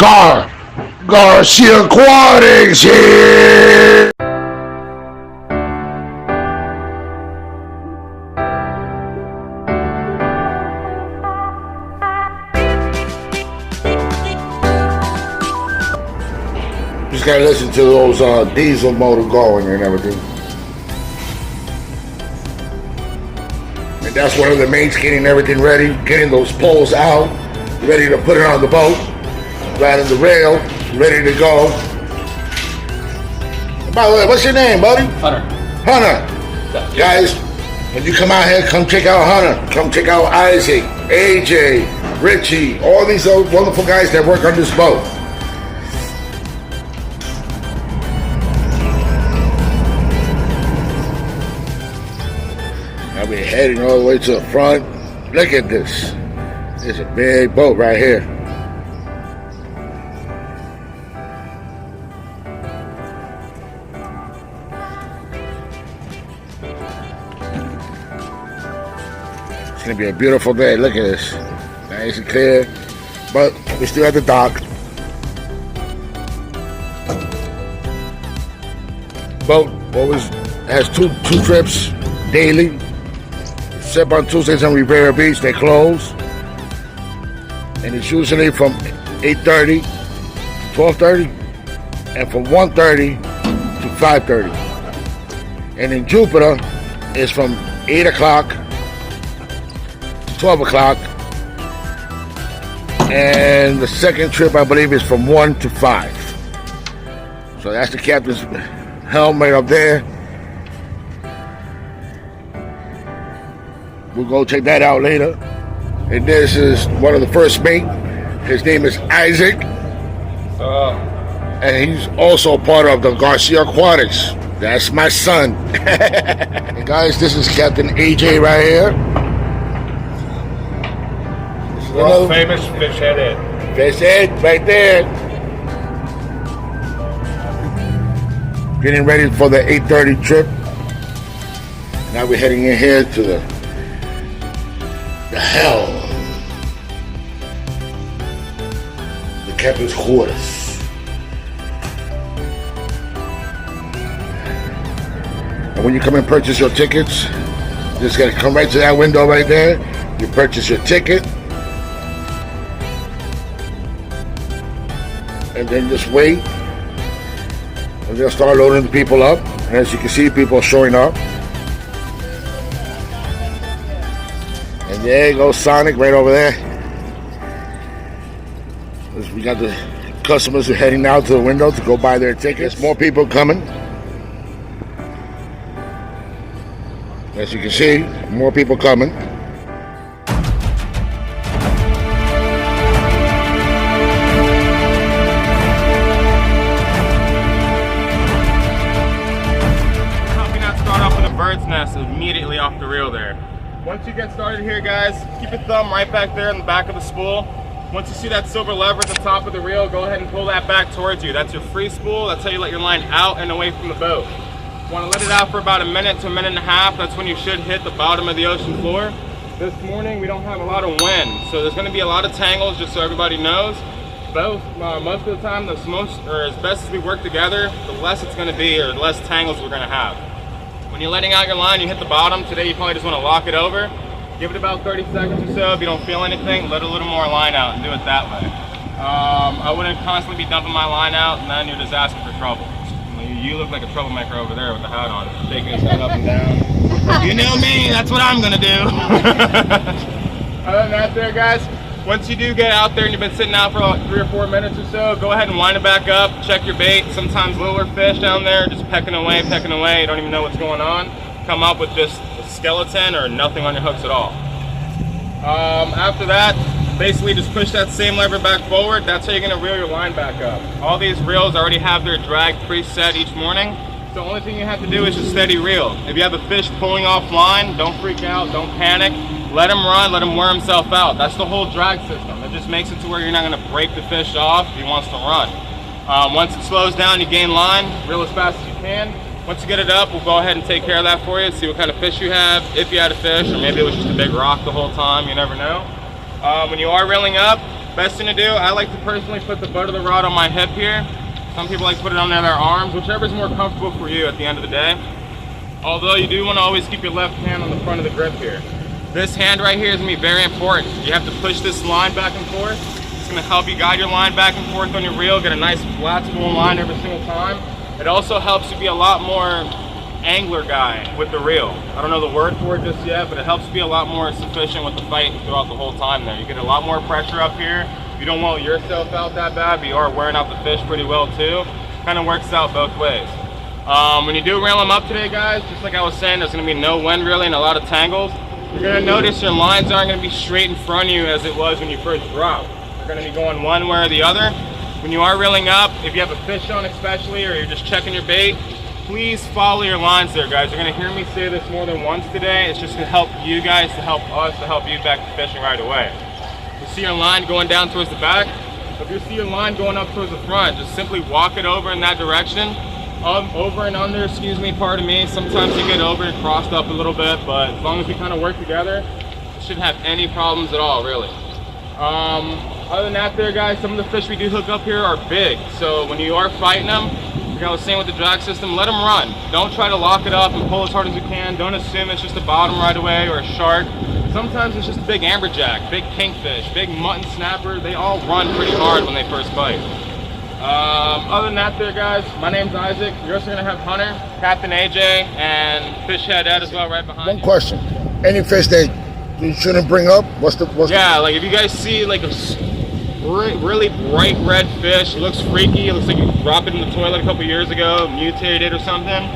GarciaAquatics here! Just gotta listen to those diesel motor going and everything. And that's one of the mains, getting everything ready, getting those poles out, ready to put it on the boat, riding the rail, ready to go. By the way, what's your name, buddy? Hunter. Hunter. Yeah. Guys, when you come out here, come check out Hunter. Come check out Isaac, AJ, Richie, all these wonderful guys that work on this boat. Now we're heading all the way to the front. Look at this. It's a big boat right here. It's gonna be a beautiful day. Look at this. Nice and clear. But we're still at the dock. Boat always has two trips daily. Except on Tuesdays on Rivera Beach, they close. And it's usually from 8:30 to 12:30 and from 1:30 to 5:30. And in Jupiter, it's from 8 o'clock to 12 o'clock. And the second trip, I believe, is from 1 to 5. So that's the captain's helmet up there. We'll go check that out later. And this is one of the first mate. His name is Isaac. And he's also part of the GarciaAquatics. That's my son. And guys, this is Captain AJ right here. World famous fish head Ed. Fish head right there. Getting ready for the 8:30 trip. Now we're heading in here to the helm. The captain's quarters. And when you come and purchase your tickets, just gotta come right to that window right there. You purchase your ticket. And then just wait. And they'll start loading the people up. And as you can see, people are showing up. And there goes Sonic right over there. We got the customers who are heading out to the window to go buy their tickets. More people coming. As you can see, more people coming. How can I start off with a bird's nest immediately off the reel there? Once you get started here, guys, keep your thumb right back there in the back of the spool. Once you see that silver lever at the top of the reel, go ahead and pull that back towards you. That's your free spool. That's how you let your line out and away from the boat. You want to let it out for about a minute to a minute and a half. That's when you should hit the bottom of the ocean floor. This morning, we don't have a lot of wind, so there's going to be a lot of tangles, just so everybody knows. Most of the time, as best as we work together, the less it's going to be, or the less tangles we're going to have. When you're letting out your line, you hit the bottom. Today, you probably just want to lock it over. Give it about 30 seconds or so. If you don't feel anything, let a little more line out and do it that way. I wouldn't constantly be dumping my line out, and then you're just asking for trouble. You look like a troublemaker over there with the hat on, shaking his head up and down. You know me, that's what I'm gonna do. Other than that there, guys, once you do get out there and you've been sitting out for like 3 or 4 minutes or so, go ahead and wind it back up, check your bait. Sometimes littler fish down there just pecking away, you don't even know what's going on. Come up with just a skeleton or nothing on your hooks at all. After that, basically just push that same lever back forward. That's how you're gonna reel your line back up. All these reels already have their drag preset each morning. So the only thing you have to do is just steady reel. If you have a fish pulling off line, don't freak out, don't panic. Let him run, let him wear himself out. That's the whole drag system. It just makes it to where you're not gonna break the fish off if he wants to run. Once it slows down, you gain line, reel as fast as you can. Once you get it up, we'll go ahead and take care of that for you, see what kind of fish you have, if you had a fish, or maybe it was just a big rock the whole time, you never know. When you are reeling up, Best thing to do, I like to personally put the butt of the rod on my hip here. Some people like to put it on their arms, whichever is more comfortable for you at the end of the day. Although you do want to always keep your left hand on the front of the grip here. This hand right here is going to be very important. You have to push this line back and forth. It's going to help you guide your line back and forth on your reel, get a nice flat spool line every single time. It also helps you be a lot more angler guy with the reel. I don't know the word for it just yet, but it helps you be a lot more sufficient with the fight throughout the whole time there. You get a lot more pressure up here. You don't want yourself out that bad, but you are wearing out the fish pretty well too. Kind of works out both ways. When you do reel them up today, guys, just like I was saying, there's going to be no wind really and a lot of tangles. You're going to notice your lines aren't going to be straight in front of you as it was when you first dropped. They're going to be going one way or the other. When you are reeling up, if you have a fish on especially, or you're just checking your bait, please follow your lines there, guys. You're going to hear me say this more than once today. It's just going to help you guys, to help us, to help you back to fishing right away. You see your line going down towards the back. If you see your line going up towards the front, just simply walk it over in that direction. Over and under, excuse me, pardon me. Sometimes you get over and crossed up a little bit, but as long as we kind of work together, you shouldn't have any problems at all, really. Other than that there, guys, some of the fish we do hook up here are big. So when you are fighting them, like I was saying with the drag system, let them run. Don't try to lock it up and pull as hard as you can. Don't assume it's just a bottom right away or a shark. Sometimes it's just a big amberjack, big kingfish, big mutton snapper. They all run pretty hard when they first bite. Other than that there, guys, my name's Isaac. You're also gonna have Hunter, Captain AJ, and Fishhead Ed as well right behind you. One question. Any fish that you shouldn't bring up? Yeah, like if you guys see like a really bright red fish, looks freaky, it looks like you dropped it in the toilet a couple years ago, mutated or something,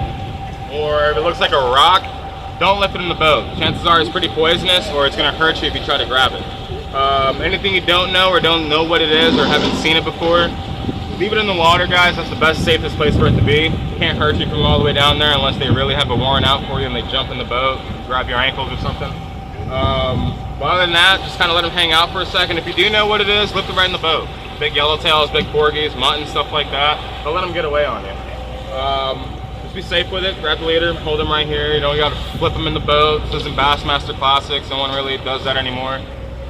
or if it looks like a rock, don't lift it in the boat. Chances are it's pretty poisonous, or it's gonna hurt you if you try to grab it. Anything you don't know or don't know what it is or haven't seen it before, leave it in the water, guys. That's the best, safest place for it to be. It can't hurt you from all the way down there unless they really have a warrant out for you and they jump in the boat, grab your ankles or something. But other than that, just kind of let them hang out for a second. If you do know what it is, lift it right in the boat. Big yellowtails, big porgies, mutton, stuff like that. Don't let them get away on you. Just be safe with it. Grab the leader, hold them right here. You don't got to flip them in the boat. This isn't Bassmaster Classics. No one really does that anymore.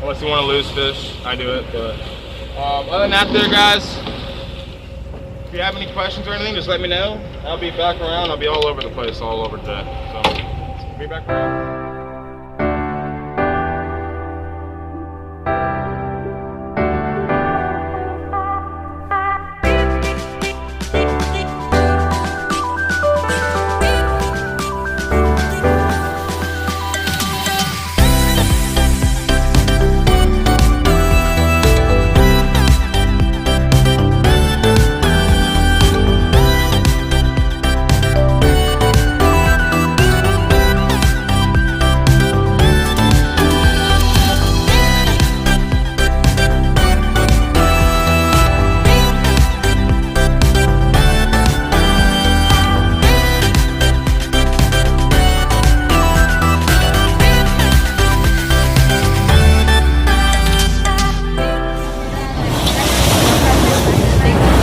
Unless you want to lose fish, I do it. But other than that there, guys, if you have any questions or anything, just let me know. I'll be back around. I'll be all over the place all over today. So, be back around.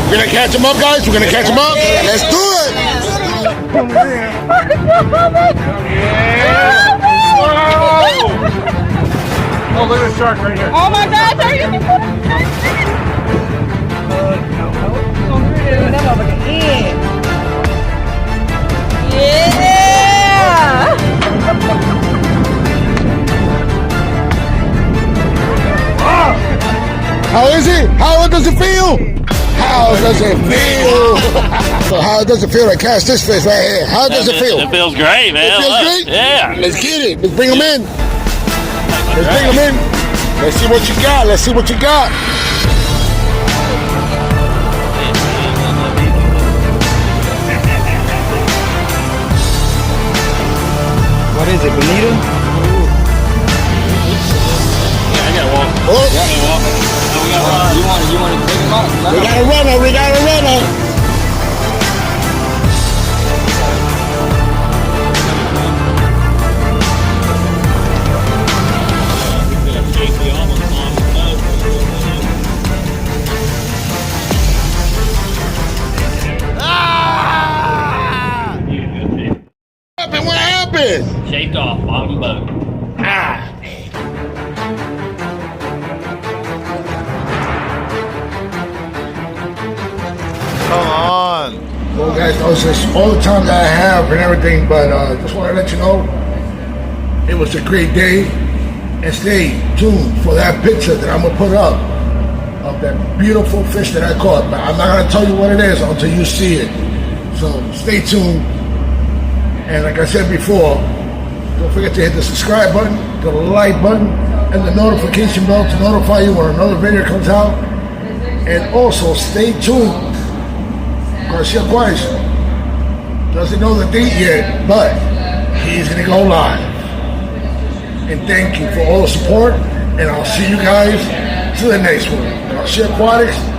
We're gonna catch him up, guys. We're gonna catch him up. Let's do it. Oh, look at the shark right here. Oh my God, are you? Yeah. How is it? How does it feel? How does it feel? So how does it feel to catch this fish right here? How does it feel? It feels great, man. It feels great? Yeah. Let's get it. Let's bring them in. Let's bring them in. Let's see what you got. Let's see what you got. What is it, bonita? Yeah, I gotta walk. Oh. I gotta walk. No, we gotta run. You want to take him out? We got a runner. We got a runner. What happened? Shaped off, bottom boat. Ah. Well, guys, that was just all the time that I have and everything, but just want to let you know it was a great day, and stay tuned for that picture that I'm going to put up of that beautiful fish that I caught. But I'm not going to tell you what it is until you see it. So stay tuned, and like I said before, don't forget to hit the subscribe button, the like button, and the notification bell to notify you when another video comes out. And also stay tuned. GarciaAquatics doesn't know the date yet, but he's gonna go live. And thank you for all the support, and I'll see you guys to the next one. GarciaAquatics.